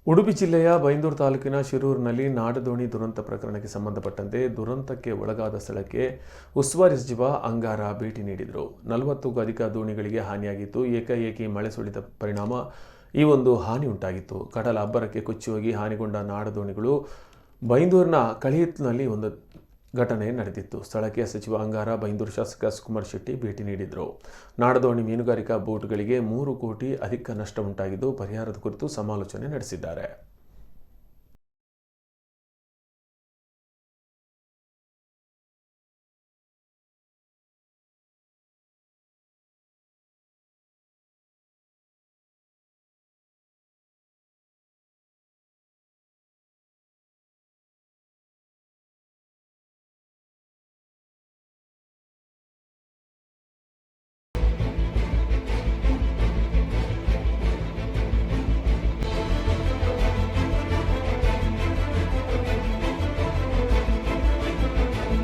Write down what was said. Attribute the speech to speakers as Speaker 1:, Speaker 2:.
Speaker 1: ಉಡುಪಿ ಜಿಲ್ಲೆಯ ಬೈಂದೂರು ತಾಲೂಕಿನ ಶಿರೂರಿನಲ್ಲಿ ನಾಡದೋಣಿ ದುರಂತ ಪ್ರಕರಣಕ್ಕೆ ಸಂಬಂಧಪಟ್ಟಂತೆ ದುರಂತಕ್ಕೆ ಒಳಗಾದ ಸ್ಥಳಕ್ಕೆ ಉಸ್ತುವಾರಿ ಸಚಿವ ಅಂಗಾರ ಭೇಟಿ ನೀಡಿದರು. 40ಕ್ಕೂ ಅಧಿಕ ದೋಣಿಗಳಿಗೆ ಹಾನಿಯಾಗಿತ್ತು. ಏಕಾಏಕಿ ಮಳೆ ಸುರಿದ ಪರಿಣಾಮ ಈ ಒಂದು ಹಾನಿ ಉಂಟಾಗಿತ್ತು. ಕಡಲ ಅಬ್ಬರಕ್ಕೆ ಕೊಚ್ಚಿ ಹೋಗಿ ಹಾನಿಗೊಂಡ ನಾಡದೋಣಿಗಳು ಬೈಂದೂರಿನ ಕಳಿಹಿತ್ಲಿನಲ್ಲಿ ಒಂದು ಘಟನೆ ನಡೆದಿತ್ತು. ಸ್ಥಳಕ್ಕೆ ಸಚಿವ ಅಂಗಾರ, ಬೈಂದೂರು ಶಾಸಕ ಸುಕುಮಾರ್ ಶೆಟ್ಟಿ ಭೇಟಿ ನೀಡಿದರು. ನಾಡದೋಣಿ ಮೀನುಗಾರಿಕಾ ಬೋಟ್ಗಳಿಗೆ 3 ಕೋಟಿ ಅಧಿಕ ನಷ್ಟ ಉಂಟಾಗಿದ್ದು ಪರಿಹಾರದ ಕುರಿತು ಸಮಾಲೋಚನೆ ನಡೆಸಿದ್ದಾರೆ.